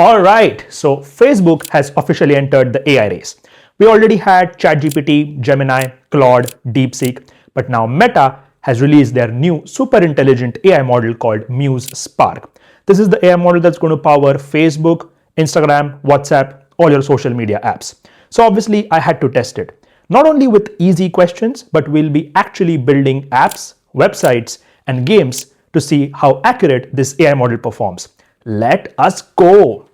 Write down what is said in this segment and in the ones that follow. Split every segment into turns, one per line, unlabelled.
All right, so Facebook has officially entered the AI race. We already had ChatGPT, Gemini, Claude, DeepSeek, but now Meta has released their new super intelligent AI model called Muse Spark. This is the AI model that's going to power Facebook, Instagram, WhatsApp, all your social media apps. So obviously, I had to test it. Not only with easy questions, but we'll be actually building apps, websites, and games to see how accurate this AI model performs. Let us go.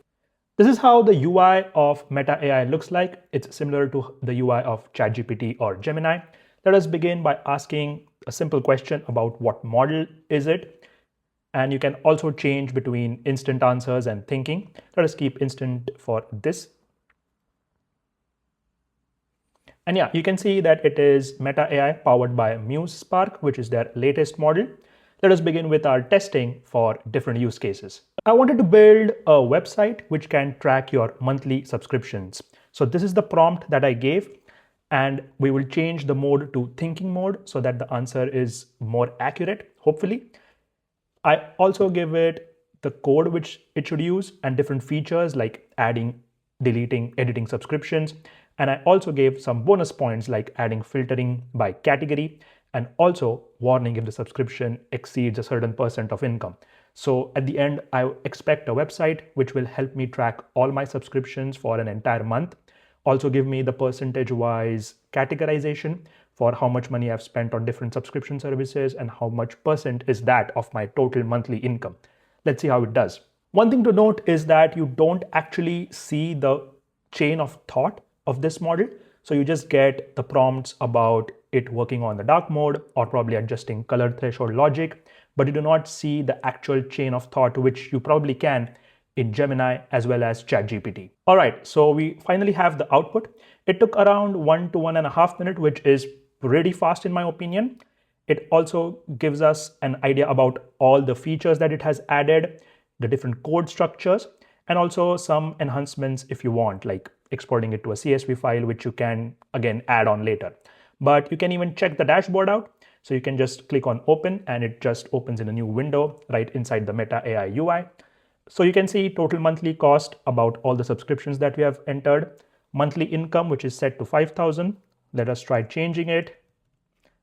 This is how the UI of Meta AI looks like. It's similar to the UI of ChatGPT or Gemini. Let us begin by asking a simple question about what model is it. And you can also change between instant answers and thinking. Let us keep instant for this. And yeah, you can see that it is Meta AI powered by Muse Spark, which is their latest model. Let us begin with our testing for different use cases. I wanted to build a website which can track your monthly subscriptions. So this is the prompt that I gave, and we will change the mode to thinking mode so that the answer is more accurate, hopefully. I also give it the code which it should use and different features like adding, deleting, editing subscriptions. And I also gave some bonus points like adding filtering by category and also warning if the subscription exceeds a certain percent of income. So at the end, I expect a website which will help me track all my subscriptions for an entire month. Also give me the percentage-wise categorization for how much money I've spent on different subscription services and how much percent is that of my total monthly income. Let's see how it does. One thing to note is that you don't actually see the chain of thought of this model. So you just get the prompts about it working on the dark mode or probably adjusting color threshold logic, but you do not see the actual chain of thought, which you probably can in Gemini as well as ChatGPT. All right, so we finally have the output. It took around 1 to 1.5 minutes, which is pretty fast in my opinion. It also gives us an idea about all the features that it has added, the different code structures, and also some enhancements if you want, like exporting it to a CSV file, which you can again add on later. But you can even check the dashboard out. So you can just click on open and it just opens in a new window right inside the Meta AI UI. So you can see total monthly cost about all the subscriptions that we have entered, monthly income, which is set to 5,000. Let us try changing it.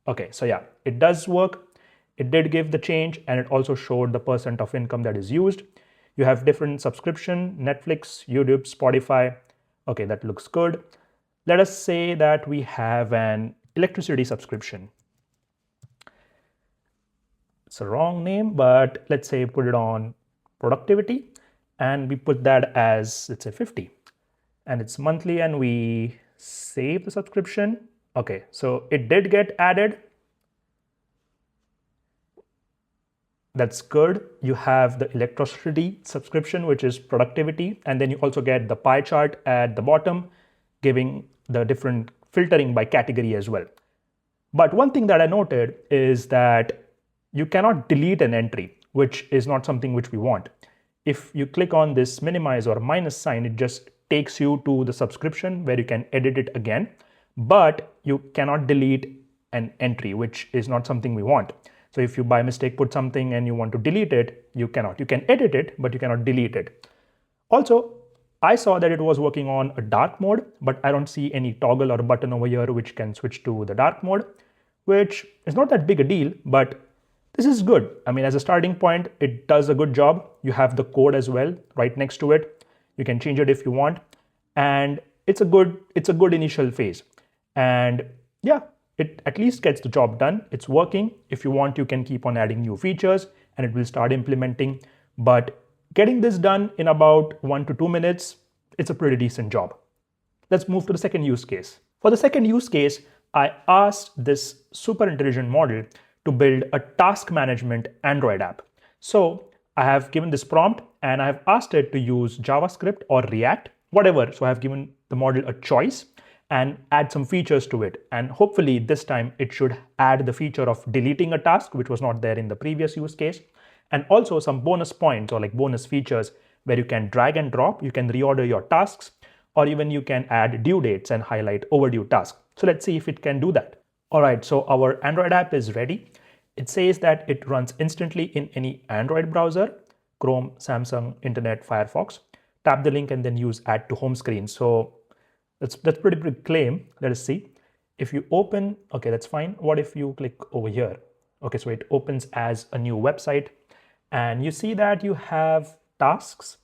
Okay, so yeah, it does work. It did give the change and it also showed the percent of income that is used. You have different subscription, Netflix, YouTube, Spotify. Okay, that looks good. Let us say that we have an electricity subscription. It's a wrong name, but let's say put it on productivity and we put that as, let's say 50 and it's monthly and we save the subscription. Okay, so it did get added. That's good. You have the electricity subscription, which is productivity. And then you also get the pie chart at the bottom, giving the different filtering by category as well. But one thing that I noted is that you cannot delete an entry, which is not something which we want. If you click on this minimize or minus sign, it just takes you to the subscription where you can edit it again, but you cannot delete an entry, which is not something we want. So if you by mistake put something and you want to delete it, you cannot. You can edit it, but you cannot delete it. Also, I saw that it was working on a dark mode, but I don't see any toggle or button over here which can switch to the dark mode, which is not that big a deal, but this is good. I mean, as a starting point, it does a good job. You have the code as well right next to it. You can change it if you want. And it's a good initial phase. And yeah, it at least gets the job done. It's working. If you want, you can keep on adding new features and it will start implementing. But getting this done in about 1 to 2 minutes, it's a pretty decent job. Let's move to the second use case. For the second use case, I asked this super intelligent model to build a task management Android app. So I have given this prompt and I have asked it to use JavaScript or React, whatever. So I have given the model a choice and add some features to it. And hopefully this time it should add the feature of deleting a task, which was not there in the previous use case. And also some bonus points or like bonus features where you can drag and drop, you can reorder your tasks, or even you can add due dates and highlight overdue tasks. So let's see if it can do that. All right, so our Android app is ready. It says that it runs instantly in any Android browser, Chrome, Samsung, Internet, Firefox. tap the link and then use add to home screen. So that's pretty big claim. Let us see. If you open, okay, that's fine. What if you click over here? Okay, so it opens as a new website and you see that you have tasks.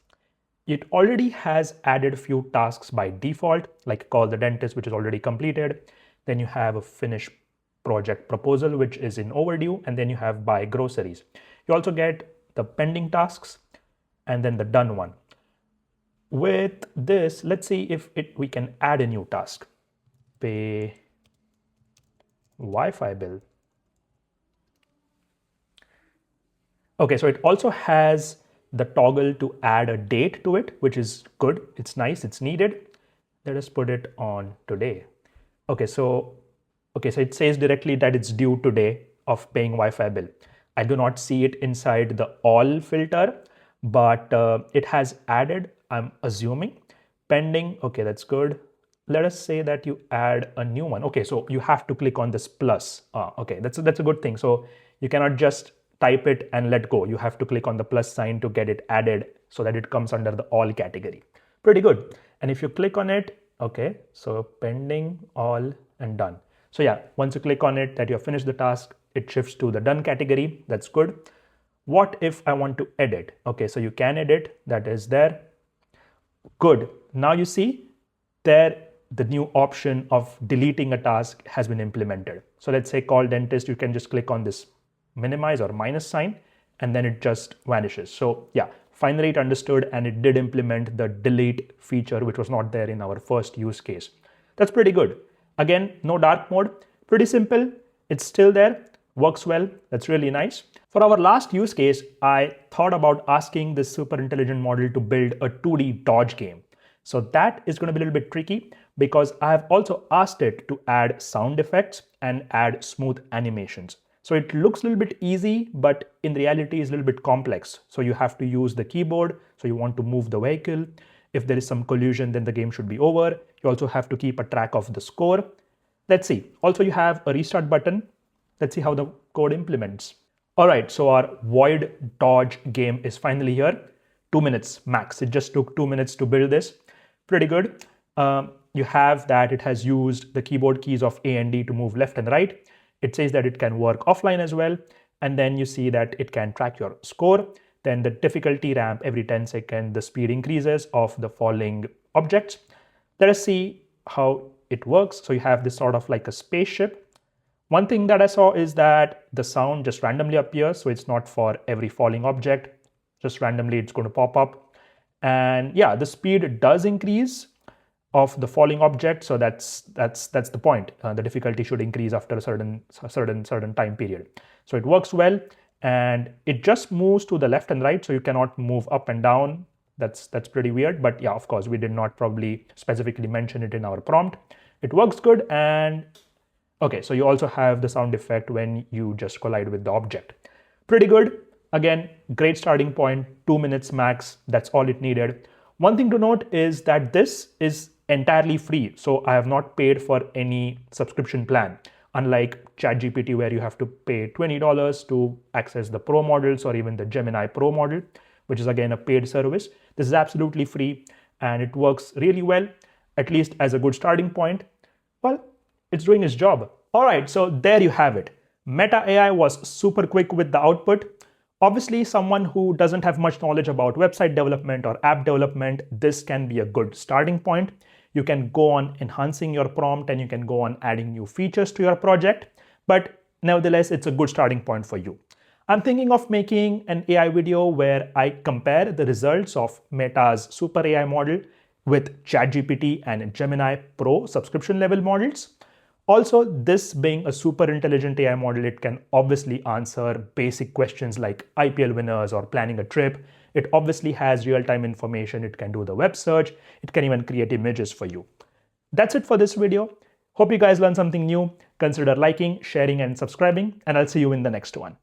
It already has added a few tasks by default, like call the dentist, which is already completed. Then you have a finish project proposal, which is in overdue. And then you have buy groceries. You also get the pending tasks and then the done one. With this, let's see if we can add a new task. Pay Wi-Fi bill. Okay, so it also has the toggle to add a date to it, which is good. It's nice, it's needed. Let us put it on today. Okay, so it says directly that it's due today of paying Wi-Fi bill. I do not see it inside the all filter, but it has added, I'm assuming, pending. Okay, that's good. Let us say that you add a new one. Okay, so you have to click on this plus. Okay, that's a good thing. So you cannot just type it and let go. You have to click on the plus sign to get it added so that it comes under the all category. Pretty good. And if you click on it, okay, so pending, all, and done. So yeah, once you click on it, that you have finished the task, it shifts to the done category. That's good. What if I want to edit? Okay, so you can edit, that is there. Good. Now you see there the new option of deleting a task has been implemented. So let's say call dentist, you can just click on this minimize or minus sign and then it just vanishes. So yeah, finally it understood and it did implement the delete feature, which was not there in our first use case. That's pretty good. Again, no dark mode, pretty simple. It's still there, works well. That's really nice. For our last use case, I thought about asking this super intelligent model to build a 2D dodge game. So that is going to be a little bit tricky because I have also asked it to add sound effects and add smooth animations. So it looks a little bit easy, but in reality is a little bit complex. So you have to use the keyboard. So you want to move the vehicle. If there is some collision, then the game should be over. You also have to keep a track of the score. Let's see. Also, you have a restart button. Let's see how the code implements. All right, so our void dodge game is finally here. 2 minutes max. It just took 2 minutes to build this. Pretty good. You have that it has used the keyboard keys of A and D to move left and right. It says that it can work offline as well. And then you see that it can track your score. Then the difficulty ramp every 10 seconds, the speed increases of the falling objects. Let us see how it works. So you have this sort of like a spaceship. One thing that I saw is that the sound just randomly appears. So it's not for every falling object, just randomly it's going to pop up. And yeah, the speed does increase of the falling object. So that's the point. The difficulty should increase after a certain time period. So it works well and it just moves to the left and right. So you cannot move up and down. That's pretty weird. But yeah, of course, we did not probably specifically mention it in our prompt. It works good. And okay, so you also have the sound effect when you just collide with the object. Pretty good. Again, great starting point, 2 minutes max. That's all it needed. One thing to note is that this is entirely free. So I have not paid for any subscription plan, unlike ChatGPT where you have to pay $20 to access the Pro models or even the Gemini Pro model, which is again a paid service. This is absolutely free and it works really well, at least as a good starting point. Well, it's doing its job. All right, so there you have it. Meta AI was super quick with the output. Obviously, someone who doesn't have much knowledge about website development or app development, this can be a good starting point. You can go on enhancing your prompt and you can go on adding new features to your project, but nevertheless, it's a good starting point for you. I'm thinking of making an AI video where I compare the results of Meta's Super AI model with ChatGPT and Gemini Pro subscription level models. Also, this being a super intelligent AI model, it can obviously answer basic questions like IPL winners or planning a trip. It obviously has real-time information. It can do the web search. It can even create images for you. That's it for this video. Hope you guys learned something new. Consider liking, sharing, and subscribing, and I'll see you in the next one.